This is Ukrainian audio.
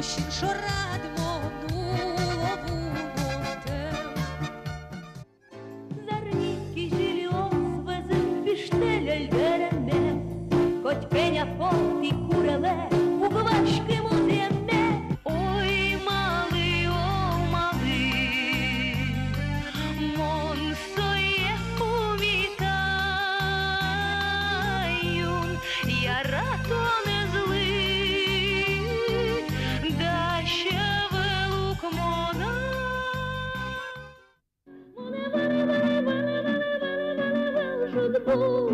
Душін, що радмо нулову нотем. Зарніки жильон свезен піштеля львереме, Коть пеня пот і куреле у гвашки муземе. Ой, малий, о, малий, мон соє умітаюн, я рато не злий, да ще велук мона. Жудбу